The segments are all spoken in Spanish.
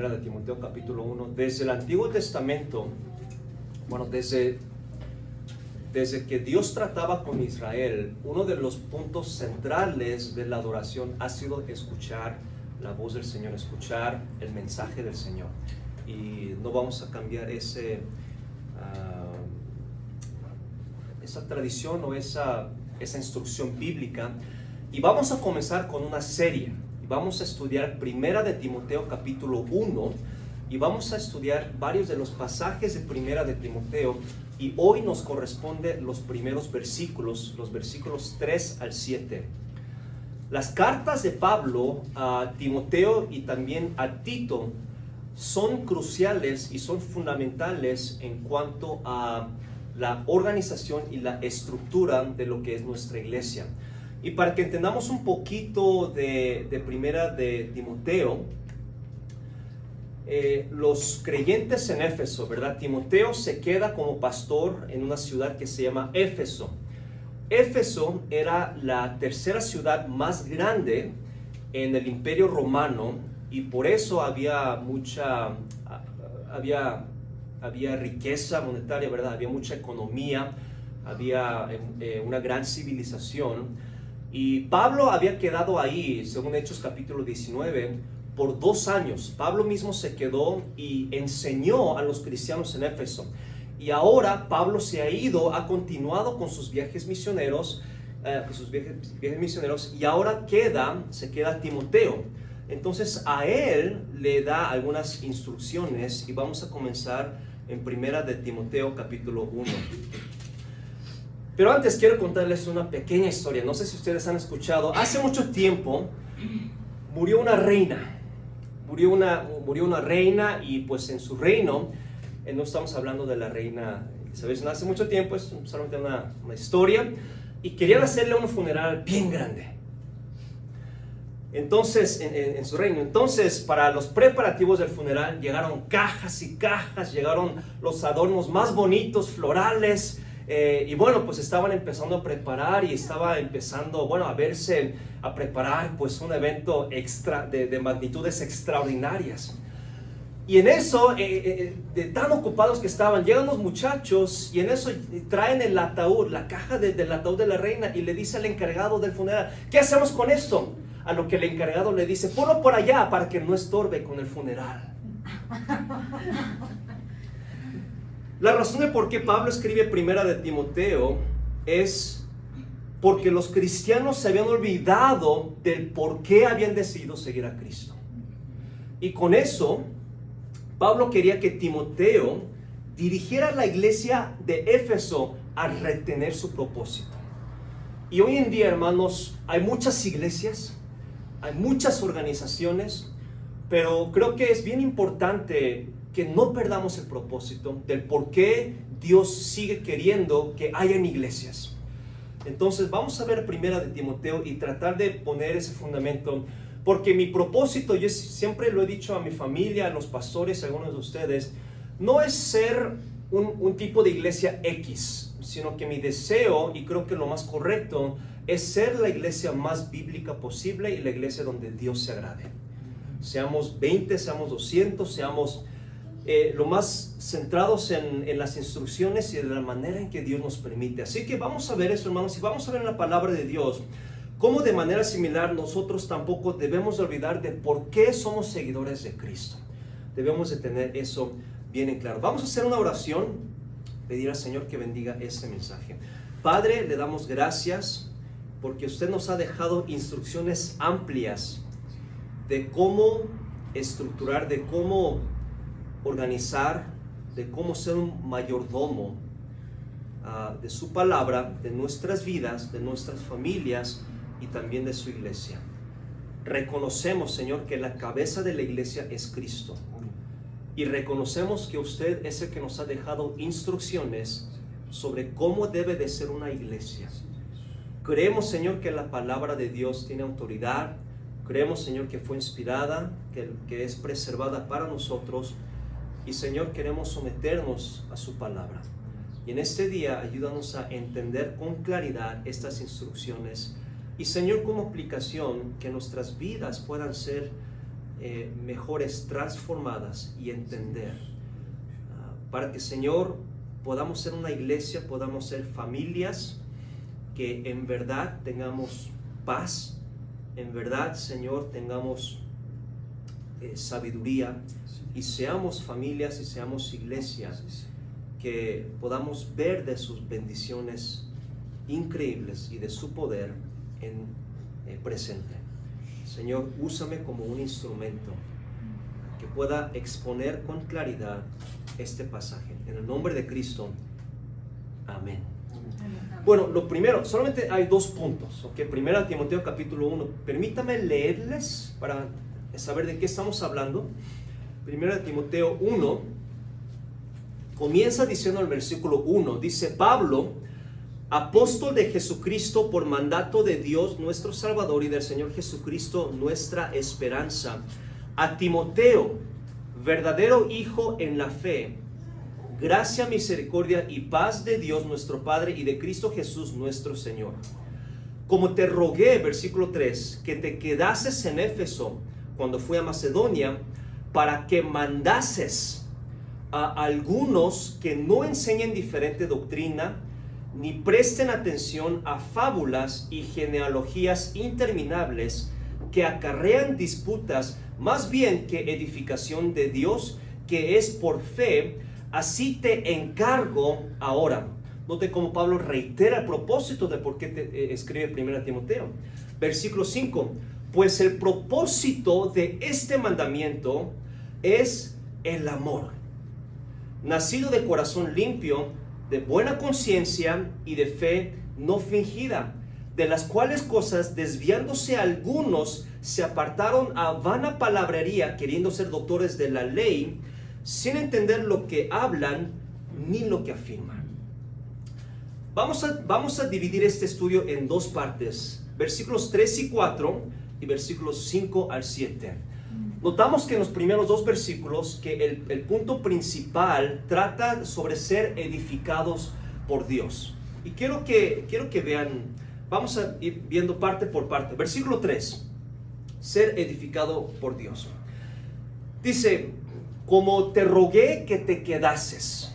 Primera de Timoteo capítulo 1. Desde el Antiguo Testamento, bueno, desde que Dios trataba con Israel, uno de los puntos centrales de la adoración ha sido escuchar la voz del Señor, escuchar el mensaje del Señor. Y no vamos a cambiar esa tradición o esa instrucción bíblica. Y vamos a comenzar con una serie. Vamos a estudiar Primera de Timoteo capítulo 1 y vamos a estudiar varios de los pasajes de Primera de Timoteo, y hoy nos corresponde los primeros versículos, los versículos 3 al 7. Las cartas de Pablo a Timoteo y también a Tito son cruciales y son fundamentales en cuanto a la organización y la estructura de lo que es nuestra iglesia. Y para que entendamos un poquito de Primera de Timoteo, los creyentes en Éfeso, ¿verdad? Timoteo se queda como pastor en una ciudad que se llama Éfeso. Éfeso era la tercera ciudad más grande en el Imperio Romano, y por eso había riqueza monetaria, ¿verdad? Había mucha economía, había una gran civilización. Y Pablo había quedado ahí, según Hechos capítulo 19, por 2 años. Pablo mismo se quedó y enseñó a los cristianos en Éfeso. Y ahora Pablo se ha ido, ha continuado con sus viajes misioneros, y ahora se queda Timoteo. Entonces a él le da algunas instrucciones y vamos a comenzar en Primera de Timoteo capítulo 1. Pero antes quiero contarles una pequeña historia. No sé si ustedes han escuchado. Hace mucho tiempo murió una reina. Murió una reina, y pues en su reino, no estamos hablando de la reina Isabel, hace mucho tiempo, es solamente una historia, y querían hacerle un funeral bien grande. Entonces, en su reino. Entonces, para los preparativos del funeral, llegaron cajas y cajas, llegaron los adornos más bonitos, florales. Y bueno, pues estaban empezando a preparar y estaba empezando, bueno, a preparar pues un evento de magnitudes extraordinarias. Y en eso, de tan ocupados que estaban, llegan los muchachos y en eso traen el ataúd, la caja del ataúd de la reina, y le dice al encargado del funeral: ¿qué hacemos con esto? A lo que el encargado le dice: ponlo por allá para que no estorbe con el funeral. La razón de por qué Pablo escribe Primera de Timoteo es porque los cristianos se habían olvidado del por qué habían decidido seguir a Cristo. Y con eso, Pablo quería que Timoteo dirigiera a la iglesia de Éfeso a retener su propósito. Y hoy en día, hermanos, hay muchas iglesias, hay muchas organizaciones, pero creo que es bien importante que no perdamos el propósito del por qué Dios sigue queriendo que hayan iglesias. Entonces vamos a ver Primera de Timoteo y tratar de poner ese fundamento, porque mi propósito, yo siempre lo he dicho a mi familia, a los pastores, a algunos de ustedes, no es ser un tipo de iglesia X, sino que mi deseo, y creo que lo más correcto, es ser la iglesia más bíblica posible y la iglesia donde Dios se agrade. Seamos 20, seamos 200, seamos lo más centrados en las instrucciones y de la manera en que Dios nos permite. Así que vamos a ver eso, hermanos, y vamos a ver en la palabra de Dios cómo de manera similar nosotros tampoco debemos de olvidar de por qué somos seguidores de Cristo. Debemos de tener eso bien en claro. Vamos a hacer una oración, pedir al Señor que bendiga este mensaje. Padre, le damos gracias porque usted nos ha dejado instrucciones amplias de cómo estructurar, de cómo organizar, de cómo ser un mayordomo de su palabra, de nuestras vidas, de nuestras familias y también de su iglesia. Reconocemos, Señor, que la cabeza de la iglesia es Cristo, y reconocemos que usted es el que nos ha dejado instrucciones sobre cómo debe de ser una iglesia. Creemos, Señor, que la palabra de Dios tiene autoridad. Creemos, Señor, que fue inspirada, que es preservada para nosotros. Y, Señor, queremos someternos a su palabra. Y en este día ayúdanos a entender con claridad estas instrucciones. Y, Señor, como aplicación, que nuestras vidas puedan ser mejores, transformadas y entender. Para que, Señor, podamos ser una iglesia, podamos ser familias que en verdad tengamos paz, en verdad, Señor, tengamos sabiduría y seamos familias y seamos iglesias que podamos ver de sus bendiciones increíbles y de su poder en presente. Señor, úsame como un instrumento que pueda exponer con claridad este pasaje. En el nombre de Cristo, amén. Bueno, lo primero, solamente hay 2 puntos, ¿ok? Primera Timoteo capítulo 1. Permítame leerles para saber de qué estamos hablando. Primera Timoteo 1 comienza diciendo el versículo 1, dice: Pablo, apóstol de Jesucristo por mandato de Dios nuestro Salvador y del Señor Jesucristo nuestra esperanza, a Timoteo, verdadero hijo en la fe, gracia, misericordia y paz de Dios nuestro Padre y de Cristo Jesús nuestro Señor. Como te rogué, versículo 3, que te quedases en Éfeso cuando fui a Macedonia, para que mandases a algunos que no enseñen diferente doctrina, ni presten atención a fábulas y genealogías interminables que acarrean disputas, más bien que edificación de Dios, que es por fe. Así te encargo ahora. Note cómo Pablo reitera el propósito de por qué escribe 1 Timoteo. Versículo 5. Pues el propósito de este mandamiento es el amor, nacido de corazón limpio, de buena conciencia y de fe no fingida, de las cuales cosas, desviándose algunos, se apartaron a vana palabrería, queriendo ser doctores de la ley, sin entender lo que hablan ni lo que afirman. Vamos a dividir este estudio en 2 partes, versículos 3 y 4 y versículos 5 al 7. Notamos que en los primeros 2 versículos que el punto principal trata sobre ser edificados por Dios. Y quiero que vean, vamos a ir viendo parte por parte. Versículo 3, ser edificado por Dios. Dice: como te rogué que te quedases.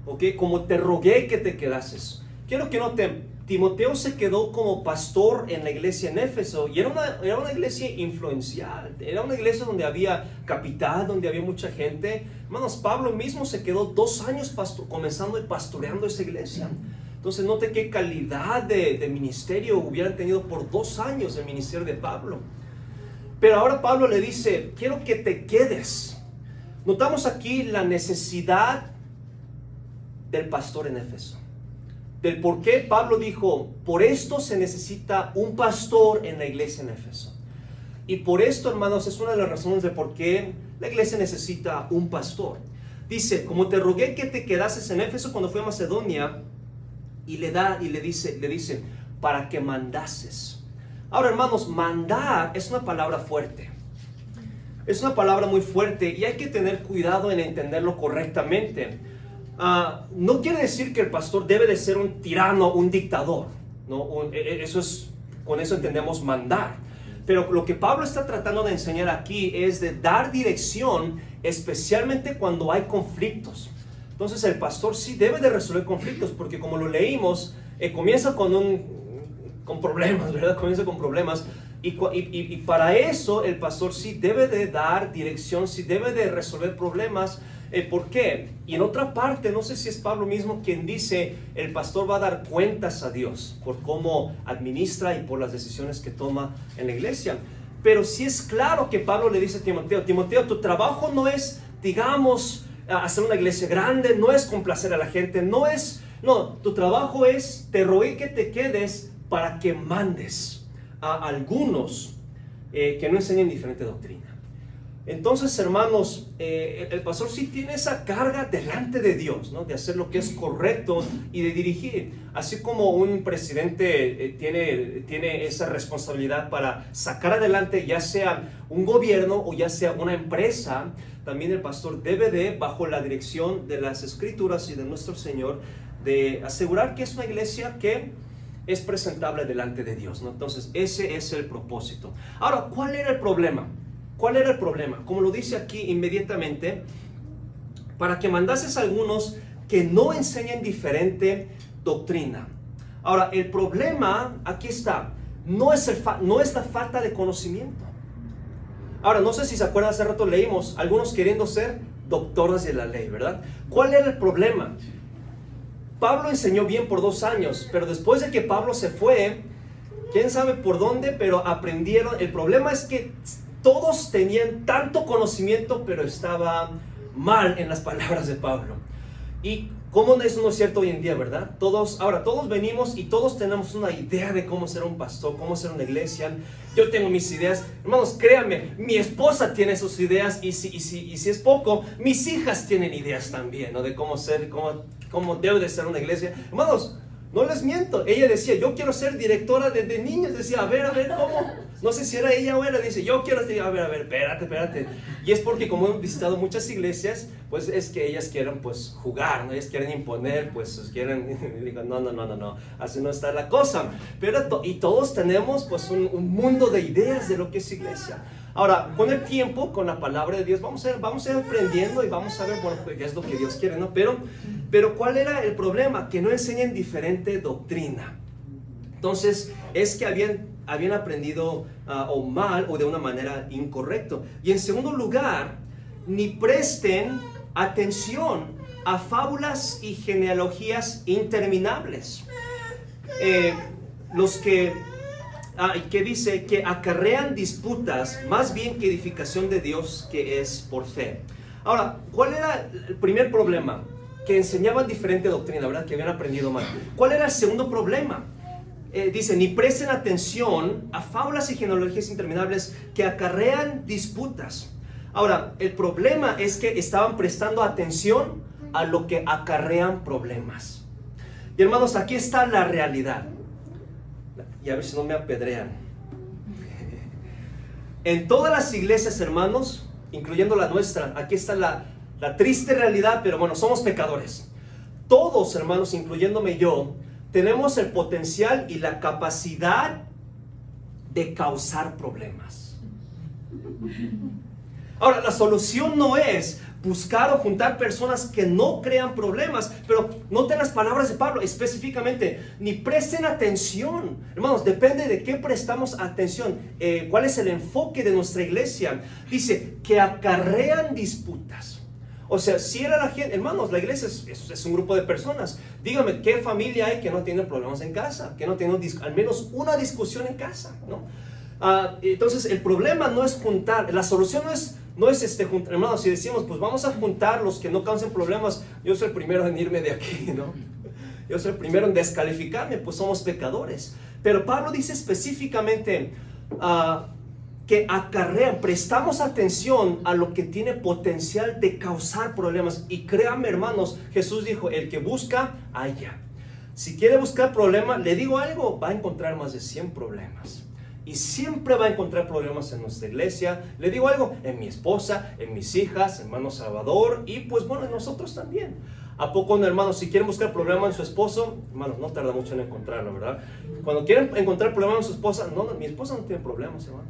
¿Ok? Como te rogué que te quedases. Quiero que noten, Timoteo se quedó como pastor en la iglesia en Éfeso, y era una iglesia influencial, era una iglesia donde había capital, donde había mucha gente. Hermanos, Pablo mismo se quedó 2 años comenzando y pastoreando esa iglesia. Entonces note qué calidad de ministerio hubieran tenido por 2 años el ministerio de Pablo. Pero ahora Pablo le dice: quiero que te quedes. Notamos aquí la necesidad del pastor en Éfeso. Del por qué Pablo dijo: por esto se necesita un pastor en la iglesia en Éfeso. Y por esto, hermanos, es una de las razones de por qué la iglesia necesita un pastor. Dice: como te rogué que te quedases en Éfeso cuando fui a Macedonia, y le dice para que mandases. Ahora, hermanos, mandar es una palabra fuerte. Es una palabra muy fuerte y hay que tener cuidado en entenderlo correctamente. No quiere decir que el pastor debe de ser un tirano, un dictador, ¿no? Con eso entendemos mandar. Pero lo que Pablo está tratando de enseñar aquí es de dar dirección, especialmente cuando hay conflictos. Entonces el pastor sí debe de resolver conflictos, porque como lo leímos, comienza con problemas, ¿verdad? Comienza con problemas. Y para eso el pastor sí debe de dar dirección, sí debe de resolver problemas. ¿Por qué? Y en otra parte, no sé si es Pablo mismo quien dice: el pastor va a dar cuentas a Dios por cómo administra y por las decisiones que toma en la iglesia. Pero sí es claro que Pablo le dice a Timoteo: Timoteo, tu trabajo no es, digamos, hacer una iglesia grande, no es complacer a la gente, no, tu trabajo es: te rogué que te quedes para que mandes a algunos que no enseñen diferente doctrina. Entonces, hermanos, el pastor sí tiene esa carga delante de Dios, ¿no? De hacer lo que es correcto y de dirigir. Así como un presidente tiene esa responsabilidad para sacar adelante ya sea un gobierno o ya sea una empresa, también el pastor debe de, bajo la dirección de las Escrituras y de nuestro Señor, de asegurar que es una iglesia que es presentable delante de Dios, ¿no? Entonces, ese es el propósito. Ahora, ¿cuál era el problema? ¿cuál era el problema? Como lo dice aquí inmediatamente, para que mandases a algunos que no enseñen diferente doctrina. Ahora, el problema, aquí está, no es la falta de conocimiento. Ahora, no sé si se acuerdan, hace rato leímos, algunos queriendo ser doctores de la ley, ¿verdad? ¿Cuál era el problema? Pablo enseñó bien por 2 años, pero después de que Pablo se fue, quién sabe por dónde, pero aprendieron. El problema es que todos tenían tanto conocimiento, pero estaba mal en las palabras de Pablo. Y cómo eso no es cierto hoy en día, ¿verdad? Todos venimos y todos tenemos una idea de cómo ser un pastor, cómo ser una iglesia. Yo tengo mis ideas. Hermanos, créanme, mi esposa tiene sus ideas y si es poco, mis hijas tienen ideas también, ¿no? De cómo ser, cómo debe de ser una iglesia. Hermanos, no les miento. Ella decía, yo quiero ser directora de niños. Decía, a ver, ¿cómo? No sé si era ella o era. Dice, yo quiero ser, a ver, espérate. Y es porque como hemos visitado muchas iglesias, pues es que ellas quieren pues jugar, ¿no? Ellas quieren imponer, pues quieren, digo, no, así no está la cosa. Pero y todos tenemos pues un mundo de ideas de lo que es iglesia. Ahora, con el tiempo, con la palabra de Dios, vamos a ir aprendiendo y vamos a ver, bueno, pues, qué es lo que Dios quiere, ¿no? Pero ¿cuál era el problema? Que no enseñan diferente doctrina. Entonces, es que habían aprendido o mal o de una manera incorrecta. Y en segundo lugar, ni presten atención a fábulas y genealogías interminables. Los que dice que acarrean disputas más bien que edificación de Dios, que es por fe. Ahora, ¿cuál era el primer problema? Que enseñaban diferente doctrina, ¿verdad? Que habían aprendido mal. ¿Cuál era el segundo problema? Dice, ni presten atención a fábulas y genealogías interminables que acarrean disputas. Ahora, el problema es que estaban prestando atención a lo que acarrean problemas. Y hermanos, aquí está la realidad. Y a ver si no me apedrean. En todas las iglesias, hermanos, incluyendo la nuestra, aquí está la triste realidad, pero bueno, somos pecadores. Todos, hermanos, incluyéndome yo, tenemos el potencial y la capacidad de causar problemas. Ahora, la solución no es buscar o juntar personas que no crean problemas, pero noten las palabras de Pablo específicamente, ni presten atención. Hermanos, depende de qué prestamos atención, cuál es el enfoque de nuestra iglesia. Dice que acarrean disputas. O sea, si era la gente, hermanos, la iglesia es un grupo de personas. Dígame, ¿qué familia hay que no tiene problemas en casa? Que no tiene al menos una discusión en casa, ¿no? Entonces, el problema no es juntar, la solución no es juntar, hermanos, si decimos, pues vamos a juntar los que no causen problemas, yo soy el primero en irme de aquí, ¿no? Yo soy el primero en descalificarme, pues somos pecadores. Pero Pablo dice específicamente que prestamos atención a lo que tiene potencial de causar problemas. Y créanme, hermanos, Jesús dijo, el que busca, halla. Si quiere buscar problemas, le digo algo, va a encontrar más de 100 problemas. Y siempre va a encontrar problemas en nuestra iglesia. Le digo algo, en mi esposa, en mis hijas, hermano Salvador, y pues bueno, en nosotros también. ¿A poco no, hermanos? Si quieren buscar problemas en su esposo, hermanos, no tarda mucho en encontrarlo, ¿verdad? Cuando quieren encontrar problemas en su esposa, no, mi esposa no tiene problemas, hermano.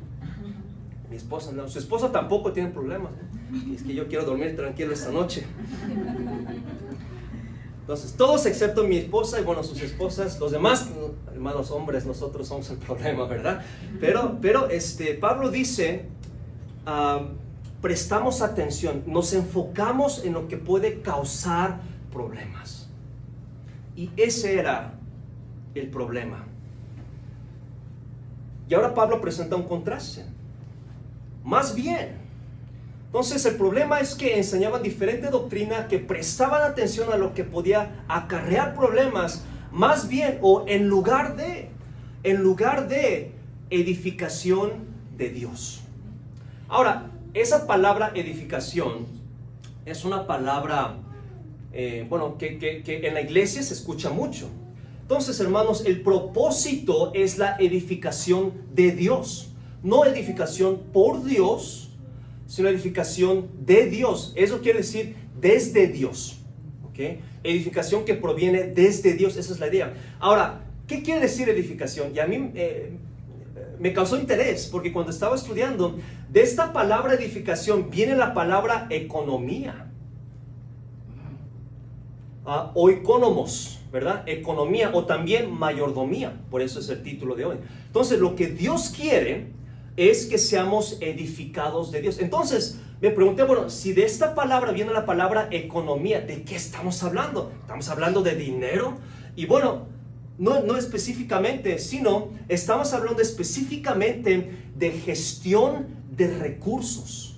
Mi esposa no, su esposa tampoco tiene problemas. Es que yo quiero dormir tranquilo esta noche. Entonces, todos excepto mi esposa y bueno, sus esposas, los demás, hermanos hombres, nosotros somos el problema, ¿verdad? Pero Pablo dice, prestamos atención, nos enfocamos en lo que puede causar problemas. Y ese era el problema. Y ahora Pablo presenta un contraste. Más bien, entonces el problema es que enseñaban diferente doctrina, que prestaban atención a lo que podía acarrear problemas, más bien, o en lugar de edificación de Dios. Ahora, esa palabra edificación es una palabra, que en la iglesia se escucha mucho. Entonces, hermanos, el propósito es la edificación de Dios. No edificación por Dios, sino edificación de Dios. Eso quiere decir desde Dios. ¿Okay? Edificación que proviene desde Dios, esa es la idea. Ahora, ¿qué quiere decir edificación? Y a mí me causó interés, porque cuando estaba estudiando, de esta palabra edificación viene la palabra economía. O economos, ¿verdad? Economía o también mayordomía, por eso es el título de hoy. Entonces, lo que Dios quiere es que seamos edificados de Dios. Entonces, me pregunté, bueno, si de esta palabra viene la palabra economía, ¿de qué estamos hablando? ¿Estamos hablando de dinero? Y bueno, no específicamente, sino estamos hablando específicamente de gestión de recursos.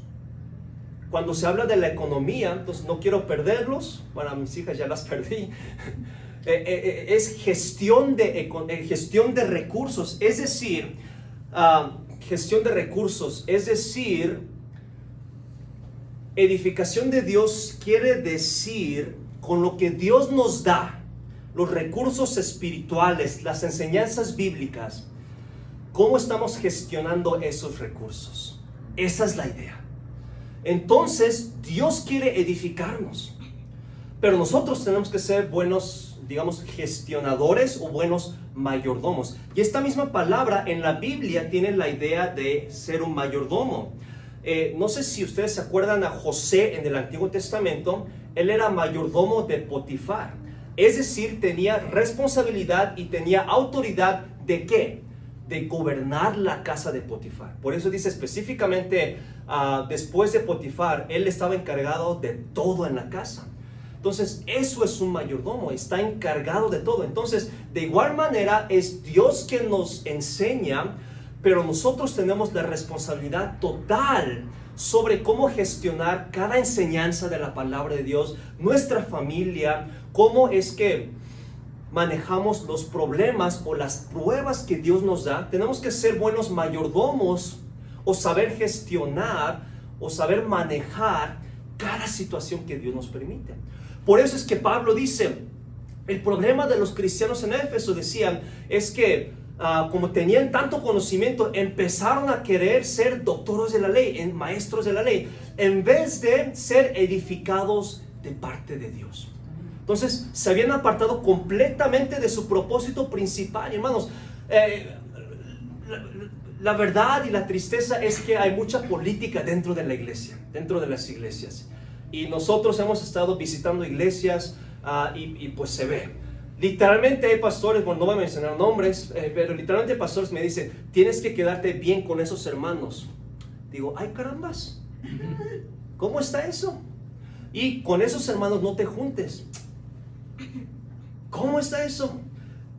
Cuando se habla de la economía, entonces no quiero perderlos. Bueno, a mis hijas ya las perdí. Es gestión de recursos, es decir, gestión de recursos, es decir, edificación de Dios quiere decir con lo que Dios nos da, los recursos espirituales, las enseñanzas bíblicas, ¿cómo estamos gestionando esos recursos? Esa es la idea. Entonces, Dios quiere edificarnos, pero nosotros tenemos que ser buenos, digamos, gestionadores o buenos mayordomos. Y esta misma palabra en la Biblia tiene la idea de ser un mayordomo. No sé si ustedes se acuerdan a José en el Antiguo Testamento. Él era mayordomo de Potifar. Es decir, tenía responsabilidad y tenía autoridad ¿de qué? De gobernar la casa de Potifar. Por eso dice específicamente, después de Potifar, él estaba encargado de todo en la casa. Entonces, eso es un mayordomo, está encargado de todo. Entonces, de igual manera, es Dios quien nos enseña, pero nosotros tenemos la responsabilidad total sobre cómo gestionar cada enseñanza de la palabra de Dios, nuestra familia, cómo es que manejamos los problemas o las pruebas que Dios nos da. Tenemos que ser buenos mayordomos o saber gestionar o saber manejar cada situación que Dios nos permite. Por eso es que Pablo dice, el problema de los cristianos en Éfeso, decían, es que como tenían tanto conocimiento, empezaron a querer ser doctores de la ley, maestros de la ley, en vez de ser edificados de parte de Dios. Entonces, se habían apartado completamente de su propósito principal. Hermanos, la verdad y la tristeza es que hay mucha política dentro de la iglesia, dentro de las iglesias. Y nosotros hemos estado visitando iglesias y pues se ve. Literalmente hay pastores, bueno, no voy a mencionar nombres, pero literalmente pastores me dicen, tienes que quedarte bien con esos hermanos. Digo, ay carambas, ¿cómo está eso? Y con esos hermanos no te juntes. ¿Cómo está eso?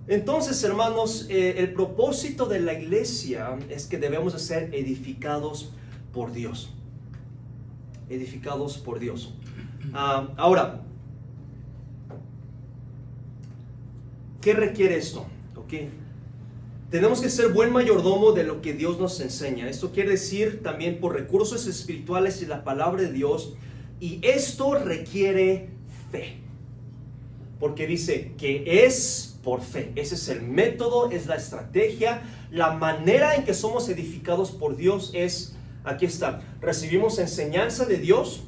Entonces, hermanos, el propósito de la iglesia es que debemos de ser edificados por Dios. Edificados por Dios. Ahora, ¿qué requiere esto? ¿Okay? Tenemos que ser buen mayordomo de lo que Dios nos enseña. Esto quiere decir también por recursos espirituales y la palabra de Dios. Y esto requiere fe. Porque dice que es por fe. Ese es el método, es la estrategia. La manera en que somos edificados por Dios es, aquí está, recibimos enseñanza de Dios,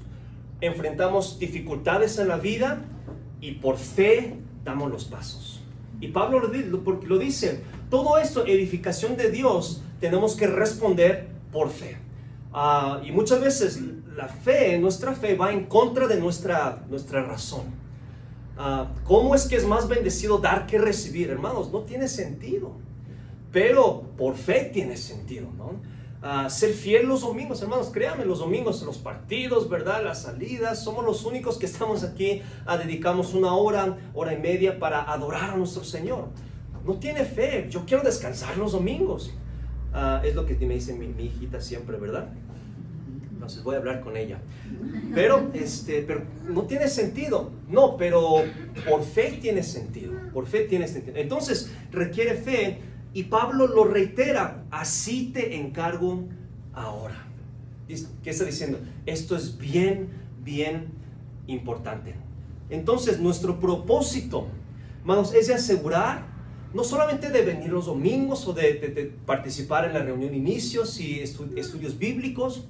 enfrentamos dificultades en la vida y por fe damos los pasos. Y Pablo lo dice, todo esto, edificación de Dios, tenemos que responder por fe. Y muchas veces la fe, nuestra fe va en contra de nuestra razón. ¿Cómo es que es más bendecido dar que recibir? Hermanos, no tiene sentido. Pero por fe tiene sentido, ¿no? Ser fiel los domingos, hermanos, créanme, los domingos, los partidos, ¿verdad? Las salidas, somos los únicos que estamos aquí, dedicamos una hora y media para adorar a nuestro Señor. No tiene fe, yo quiero descansar los domingos. Es lo que me dice mi hijita siempre, ¿verdad? Entonces voy a hablar con ella. Pero no tiene sentido. No, pero por fe tiene sentido. Por fe tiene sentido. Entonces requiere fe. Y Pablo lo reitera, así te encargo ahora. ¿Qué está diciendo? Esto es bien, bien importante. Entonces, nuestro propósito, hermanos, es de asegurar, no solamente de venir los domingos o de participar en la reunión de inicios y estudios bíblicos.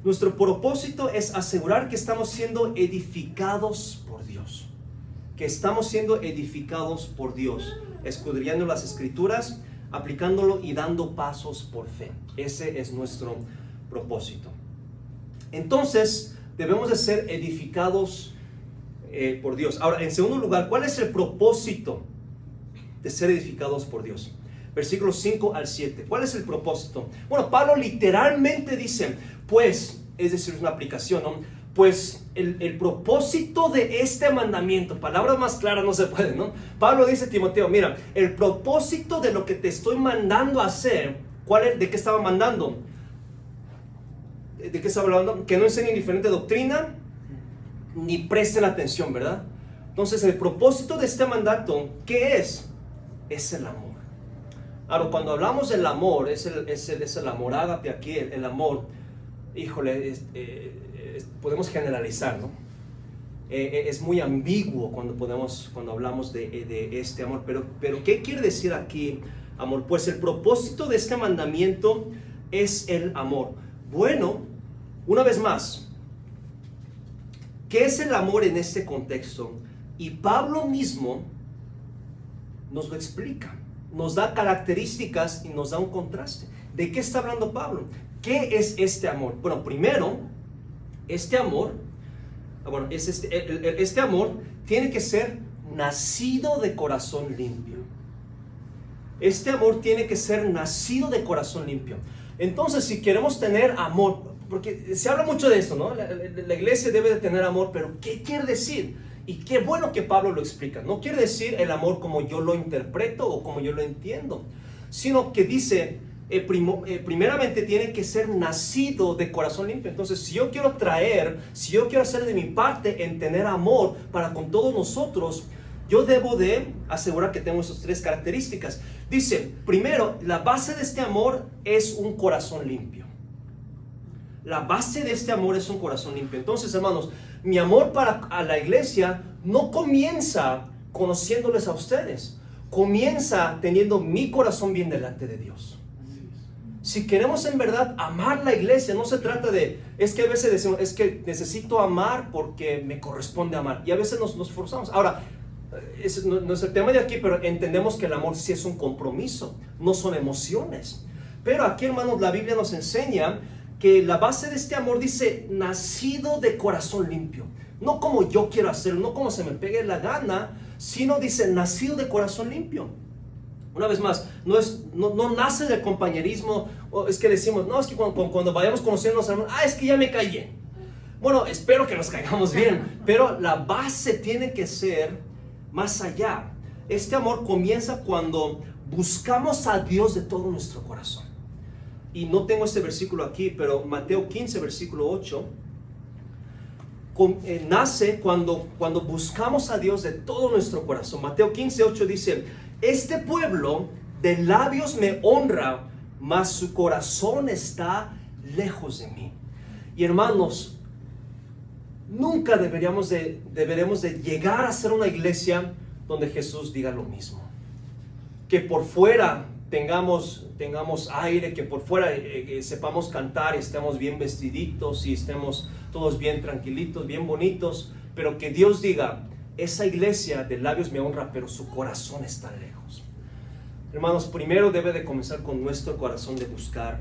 Nuestro propósito es asegurar que estamos siendo edificados por Dios. Que estamos siendo edificados por Dios. Escudriñando las Escrituras, aplicándolo y dando pasos por fe. Ese es nuestro propósito. Entonces, debemos de ser edificados por Dios. Ahora, en segundo lugar, ¿cuál es el propósito de ser edificados por Dios? Versículos 5 al 7. ¿Cuál es el propósito? Bueno, Pablo literalmente dice, pues, es decir, es una aplicación, ¿no? Pues el propósito de este mandamiento, palabras más claras no se pueden, ¿no? Pablo dice a Timoteo, mira, el propósito de lo que te estoy mandando a hacer, ¿de qué estaba mandando? ¿De qué estaba hablando? Que no enseñen diferente doctrina, ni presten atención, ¿verdad? Entonces, el propósito de este mandato, ¿qué es? Es el amor. Ahora, cuando hablamos del amor, es el amor ágape aquí, el amor, híjole, podemos generalizar, ¿no? Es muy ambiguo cuando hablamos de este amor, pero ¿qué quiere decir aquí amor? Pues el propósito de este mandamiento es el amor. Bueno, una vez más, ¿qué es el amor en este contexto? Y Pablo mismo nos lo explica, nos da características y nos da un contraste. ¿De qué está hablando Pablo? ¿Qué es este amor? Bueno, primero, este amor tiene que ser nacido de corazón limpio. Este amor tiene que ser nacido de corazón limpio. Entonces, si queremos tener amor, porque se habla mucho de esto, ¿no? La iglesia debe de tener amor, pero ¿qué quiere decir? Y qué bueno que Pablo lo explica. No quiere decir el amor como yo lo interpreto o como yo lo entiendo, sino que dice, primeramente tiene que ser nacido de corazón limpio. Entonces, si yo quiero hacer de mi parte en tener amor para con todos nosotros, yo debo de asegurar que tengo esas tres características. Dice, primero, la base de este amor es un corazón limpio. La base de este amor es un corazón limpio. Entonces, hermanos, mi amor a la iglesia no comienza conociéndoles a ustedes. Comienza teniendo mi corazón bien delante de Dios. Si queremos en verdad amar la iglesia, no se trata de, es que a veces decimos, es que necesito amar porque me corresponde amar. Y a veces nos forzamos. Ahora, ese no es el tema de aquí, pero entendemos que el amor sí es un compromiso, no son emociones. Pero aquí, hermanos, la Biblia nos enseña que la base de este amor dice, nacido de corazón limpio. No como yo quiero hacerlo, no como se me pegue la gana, sino dice, nacido de corazón limpio. Una vez más, no nace del compañerismo, o es que decimos, no, es que cuando vayamos conociendo a los hermanos, es que ya me caí bien. Bueno, espero que nos caigamos bien, pero la base tiene que ser más allá. Este amor comienza cuando buscamos a Dios de todo nuestro corazón. Y no tengo este versículo aquí, pero Mateo 15, versículo 8, nace cuando buscamos a Dios de todo nuestro corazón. Mateo 15, 8 dice, este pueblo de labios me honra, mas su corazón está lejos de mí. Y hermanos, nunca deberemos de llegar a ser una iglesia donde Jesús diga lo mismo. Que por fuera tengamos aire, que por fuera sepamos cantar y estemos bien vestiditos y estemos todos bien tranquilitos, bien bonitos, pero que Dios diga, esa iglesia de labios me honra, pero su corazón está lejos. Hermanos, primero debe de comenzar con nuestro corazón de buscar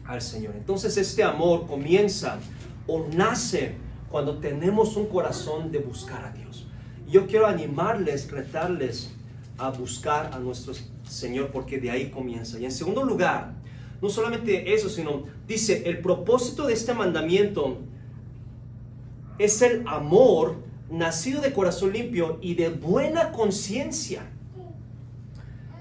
al Señor. Entonces este amor comienza o nace cuando tenemos un corazón de buscar a Dios. Yo quiero animarles, retarles a buscar a nuestro Señor, porque de ahí comienza. Y en segundo lugar, no solamente eso, sino dice, el propósito de este mandamiento es el amor nacido de corazón limpio y de buena conciencia.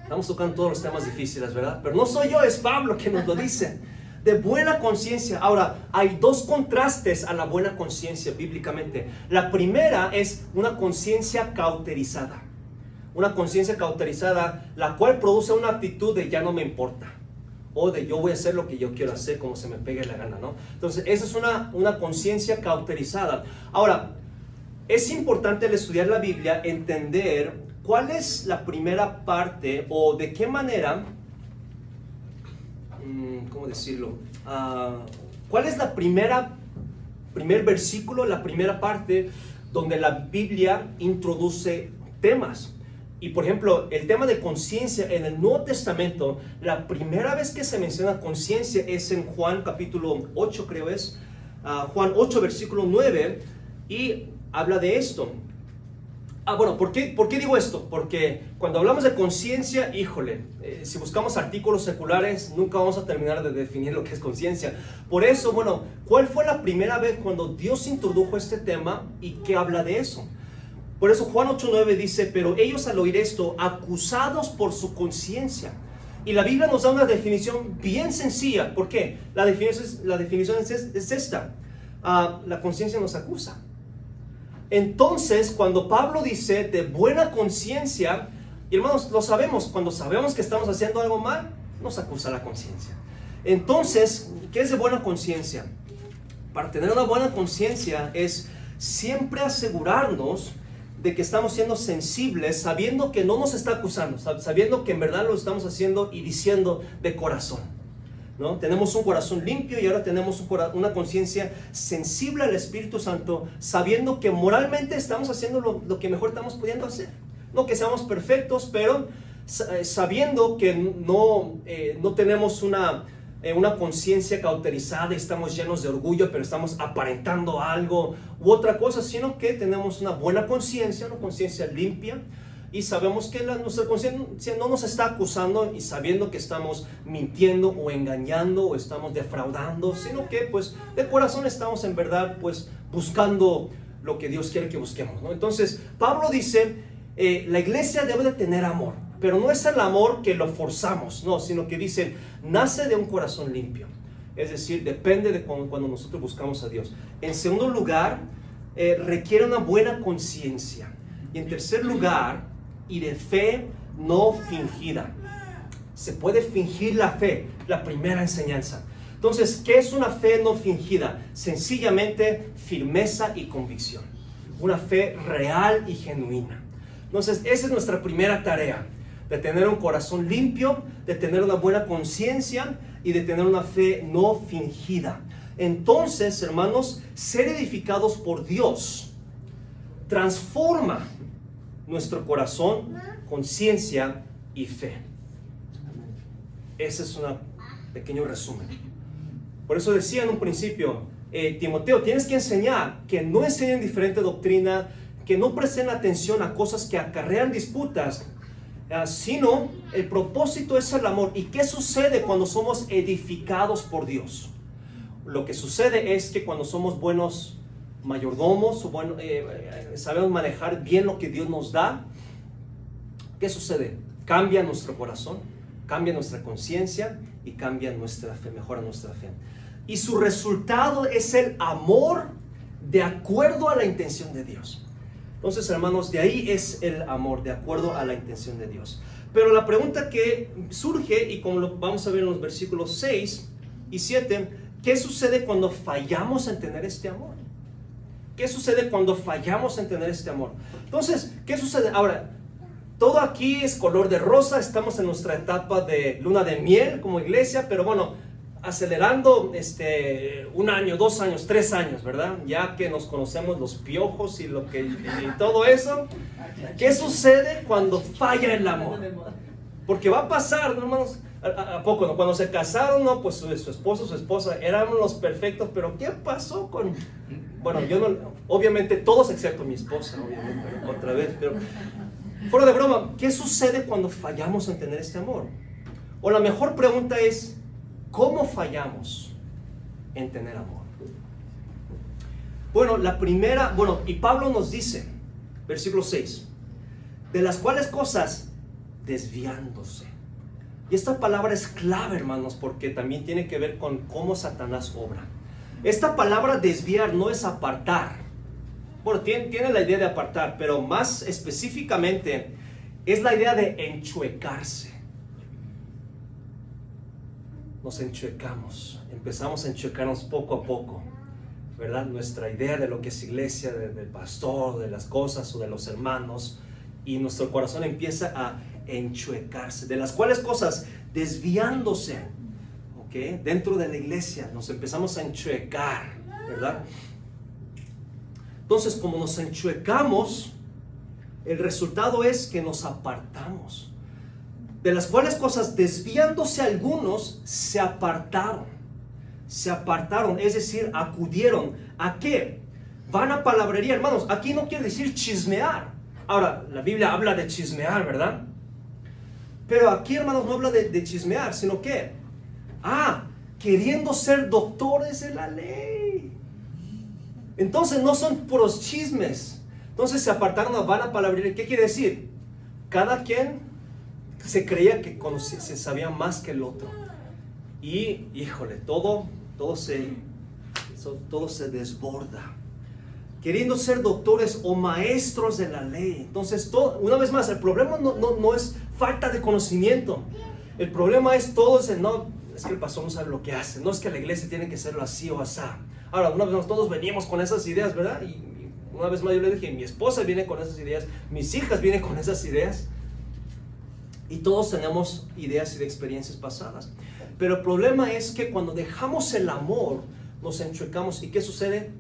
Estamos tocando todos los temas difíciles, ¿verdad? Pero no soy yo, es Pablo que nos lo dice. De buena conciencia. Ahora, hay dos contrastes a la buena conciencia bíblicamente. La primera es una conciencia cauterizada. Una conciencia cauterizada, la cual produce una actitud de ya no me importa. O de yo voy a hacer lo que yo quiero hacer como se me pegue la gana, ¿no? Entonces, esa es una conciencia cauterizada. Ahora, es importante al estudiar la Biblia entender cuál es la primera parte o de qué manera, ¿cómo decirlo? ¿Cuál es la primer versículo, la primera parte donde la Biblia introduce temas? Y por ejemplo, el tema de conciencia en el Nuevo Testamento, la primera vez que se menciona conciencia es en Juan capítulo 8, creo es, Juan 8, versículo 9, y habla de esto. Bueno, ¿por qué digo esto? Porque cuando hablamos de conciencia, híjole, si buscamos artículos seculares, nunca vamos a terminar de definir lo que es conciencia. Por eso, bueno, ¿cuál fue la primera vez cuando Dios introdujo este tema y qué habla de eso? Por eso Juan 8:9 dice, pero ellos al oír esto, acusados por su conciencia. Y la Biblia nos da una definición bien sencilla. ¿Por qué? La definición es esta. La conciencia nos acusa. Entonces, cuando Pablo dice de buena conciencia, y hermanos, lo sabemos, cuando sabemos que estamos haciendo algo mal, nos acusa la conciencia. Entonces, ¿qué es de buena conciencia? Para tener una buena conciencia es siempre asegurarnos de que estamos siendo sensibles, sabiendo que no nos está acusando, sabiendo que en verdad lo estamos haciendo y diciendo de corazón, ¿no? Tenemos un corazón limpio y ahora tenemos una conciencia sensible al Espíritu Santo, sabiendo que moralmente estamos haciendo lo que mejor estamos pudiendo hacer. No que seamos perfectos, pero sabiendo que no tenemos una conciencia cauterizada y estamos llenos de orgullo, pero estamos aparentando algo u otra cosa, sino que tenemos una buena conciencia, una conciencia limpia, y sabemos que nuestra conciencia no nos está acusando y sabiendo que estamos mintiendo o engañando o estamos defraudando, sino que pues de corazón estamos en verdad pues buscando lo que Dios quiere que busquemos, ¿no? Entonces Pablo dice, la iglesia debe de tener amor, pero no es el amor que lo forzamos, no, sino que dice, nace de un corazón limpio. Es decir, depende de cuando nosotros buscamos a Dios. En segundo lugar, requiere una buena conciencia. Y en tercer lugar, y de fe no fingida. Se puede fingir la fe, la primera enseñanza. Entonces, ¿qué es una fe no fingida? Sencillamente firmeza y convicción. Una fe real y genuina. Entonces, esa es nuestra primera tarea. De tener un corazón limpio, de tener una buena conciencia y de tener una fe no fingida. Entonces, hermanos, ser edificados por Dios transforma nuestro corazón, conciencia y fe. Ese es un pequeño resumen. Por eso decía en un principio, Timoteo, tienes que enseñar, que no enseñen diferente doctrina, que no presten atención a cosas que acarrean disputas, sino el propósito es el amor. ¿Y qué sucede cuando somos edificados por Dios? Lo que sucede es que cuando somos buenos mayordomos, o sabemos manejar bien lo que Dios nos da, ¿qué sucede? Cambia nuestro corazón, cambia nuestra conciencia y cambia nuestra fe, mejora nuestra fe. Y su resultado es el amor de acuerdo a la intención de Dios. Entonces, hermanos, de ahí es el amor, de acuerdo a la intención de Dios. Pero la pregunta que surge, y como lo vamos a ver en los versículos 6 y 7, ¿qué sucede cuando fallamos en tener este amor? ¿Qué sucede cuando fallamos en tener este amor? Entonces, ¿qué sucede? Ahora, todo aquí es color de rosa, estamos en nuestra etapa de luna de miel como iglesia, pero bueno, acelerando 1 año, 2 años, 3 años, ¿verdad? Ya que nos conocemos los piojos y todo eso, ¿qué sucede cuando falla el amor? Porque va a pasar, ¿no, hermanos? ¿A poco no? Cuando se casaron, no, pues su esposo, su esposa eran los perfectos, pero ¿qué pasó con...? Bueno, yo no, obviamente todos excepto mi esposa, obviamente, otra vez, pero fuera de broma, ¿qué sucede cuando fallamos en tener este amor? O la mejor pregunta es, ¿cómo fallamos en tener amor? Bueno, y Pablo nos dice, versículo 6, de las cuales cosas desviándose. Y esta palabra es clave, hermanos, porque también tiene que ver con cómo Satanás obra. Esta palabra desviar no es apartar. Bueno, tiene la idea de apartar, pero más específicamente es la idea de enchuecarse. Nos enchuecamos, empezamos a enchuecarnos poco a poco, ¿verdad? Nuestra idea de lo que es iglesia, del pastor, de las cosas o de los hermanos, y nuestro corazón empieza a enchuecarse. De las cuales cosas, desviándose, ¿ok? Dentro de la iglesia nos empezamos a enchuecar, ¿verdad? Entonces, como nos enchuecamos, el resultado es que nos apartamos. De las cuales cosas, desviándose algunos, se apartaron. Se apartaron, es decir, acudieron. ¿A qué? Van a palabrería, hermanos. Aquí no quiere decir chismear. Ahora, la Biblia habla de chismear, ¿verdad? Pero aquí, hermanos, no habla de chismear, sino que, queriendo ser doctores de la ley. Entonces no son puros chismes. Entonces se apartaron, van a palabrería. ¿Qué quiere decir? Cada quien se creía que se sabía más que el otro. Y, híjole, todo se desborda. Queriendo ser doctores o maestros de la ley. Entonces, una vez más, el problema no es falta de conocimiento. El problema es no, es que el pastor no sabe lo que hace. No es que la iglesia tiene que hacerlo así o así. Ahora, una vez más, todos venimos con esas ideas, ¿verdad? Y una vez más yo le dije, mi esposa viene con esas ideas, mis hijas vienen con esas ideas. Y todos tenemos ideas y de experiencias pasadas. Pero el problema es que cuando dejamos el amor, nos enchuecamos. ¿Y qué sucede?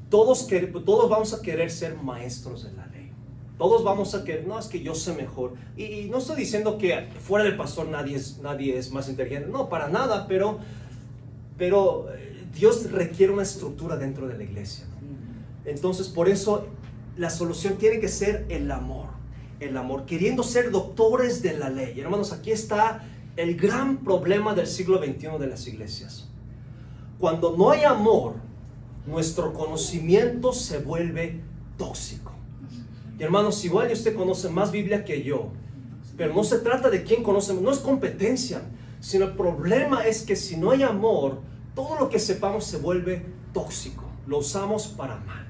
Todos vamos a querer ser maestros de la ley. Todos vamos a querer, no, es que yo sé mejor. Y no estoy diciendo que fuera del pastor nadie es más inteligente. No, para nada, pero Dios requiere una estructura dentro de la iglesia, ¿no? Entonces, por eso, la solución tiene que ser el amor. El amor, queriendo ser doctores de la ley. Y hermanos, aquí está el gran problema del siglo XXI de las iglesias. Cuando no hay amor, nuestro conocimiento se vuelve tóxico. Y hermanos, igual usted conoce más Biblia que yo, pero no se trata de quién conoce, no es competencia, sino el problema es que si no hay amor, todo lo que sepamos se vuelve tóxico, lo usamos para mal.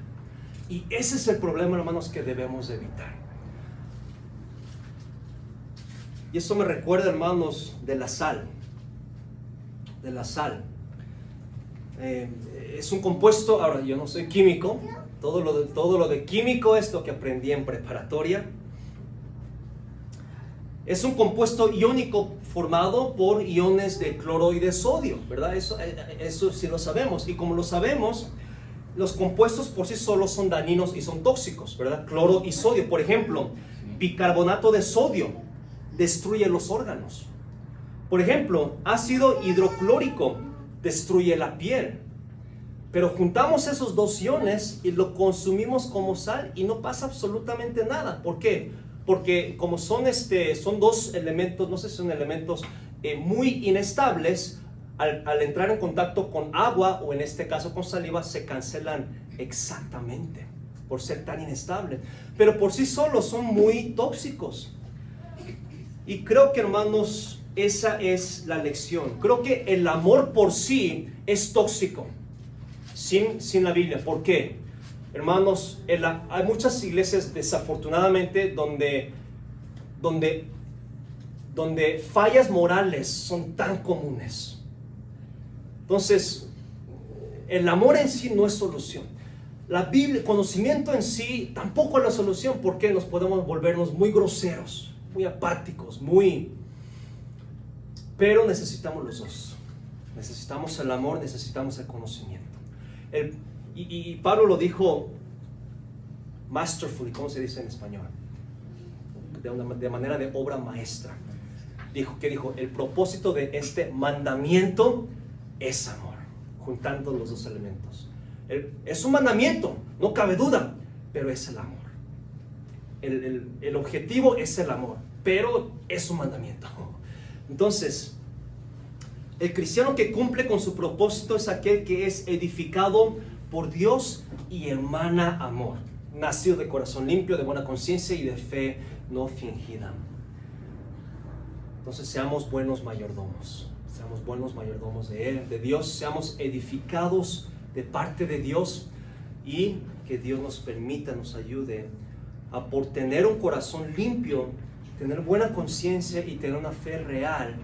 Y ese es el problema, hermanos, que debemos de evitar. Y eso me recuerda, hermanos, de la sal. De la sal. Es un compuesto, ahora yo no soy químico, todo lo de químico es lo que aprendí en preparatoria. Es un compuesto iónico formado por iones de cloro y de sodio, ¿verdad? Eso sí lo sabemos. Y como lo sabemos, los compuestos por sí solos son dañinos y son tóxicos, ¿verdad? Cloro y sodio, por ejemplo, bicarbonato de sodio destruye los órganos. Por ejemplo, ácido hidroclórico destruye la piel. Pero juntamos esos dos iones y lo consumimos como sal y no pasa absolutamente nada. ¿Por qué? Porque como son dos elementos, no sé si son elementos muy inestables, al entrar en contacto con agua o en este caso con saliva, se cancelan exactamente por ser tan inestables. Pero por sí solos son muy tóxicos. Y creo que, hermanos, esa es la lección. Creo que el amor por sí es tóxico, sin la Biblia. ¿Por qué? Hermanos, hay muchas iglesias, desafortunadamente, donde fallas morales son tan comunes. Entonces, el amor en sí no es solución. La Biblia, el conocimiento en sí tampoco es la solución, porque nos podemos volvernos muy groseros, muy apáticos, pero necesitamos los dos. Necesitamos el amor, necesitamos el conocimiento. Y Pablo lo dijo masterfully, ¿cómo se dice en español? De manera de obra maestra. ¿Qué dijo? El propósito de este mandamiento es amor, juntando los dos elementos. Es un mandamiento, no cabe duda, pero es el amor. El objetivo es el amor, pero es un mandamiento. Entonces, el cristiano que cumple con su propósito es aquel que es edificado por Dios y emana amor, nacido de corazón limpio, de buena conciencia y de fe no fingida. Entonces, seamos buenos mayordomos de Él, de Dios, seamos edificados de parte de Dios, y que Dios nos permita, nos ayude a, por tener un corazón limpio, tener buena conciencia y tener una fe real,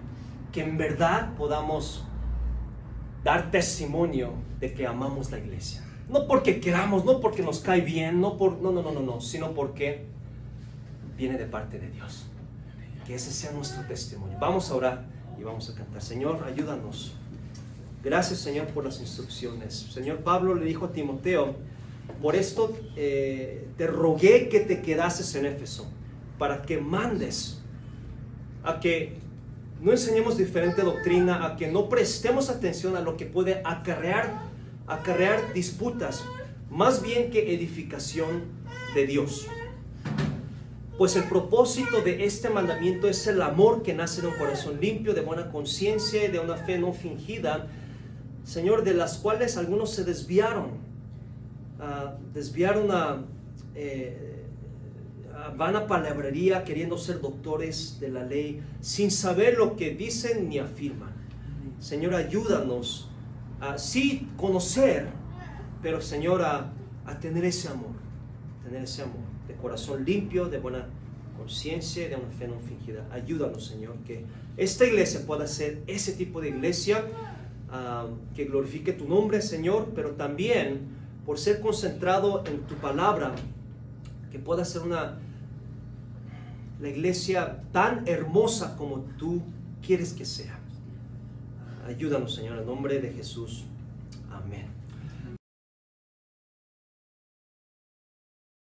que en verdad podamos dar testimonio de que amamos la iglesia. No porque queramos, no porque nos cae bien, no, sino porque viene de parte de Dios. Que ese sea nuestro testimonio. Vamos a orar y vamos a cantar. Señor, ayúdanos. Gracias, Señor, por las instrucciones. Señor, Pablo le dijo a Timoteo Por esto te rogué que te quedases en Éfeso, para que mandes a que no enseñemos diferente doctrina, a que no prestemos atención a lo que puede acarrear disputas, más bien que edificación de Dios. Pues el propósito de este mandamiento es el amor que nace de un corazón limpio, de buena conciencia y de una fe no fingida, Señor, de las cuales algunos se desviaron a vana palabrería, queriendo ser doctores de la ley, sin saber lo que dicen ni afirman. Señor, ayúdanos a sí conocer, pero Señor, a tener ese amor de corazón limpio, de buena conciencia y de una fe no fingida. Ayúdanos, Señor, que esta iglesia pueda ser ese tipo de iglesia que glorifique tu nombre, Señor, pero también por ser concentrado en tu palabra, que pueda ser la iglesia tan hermosa como tú quieres que sea. Ayúdanos, Señor, en nombre de Jesús. Amén.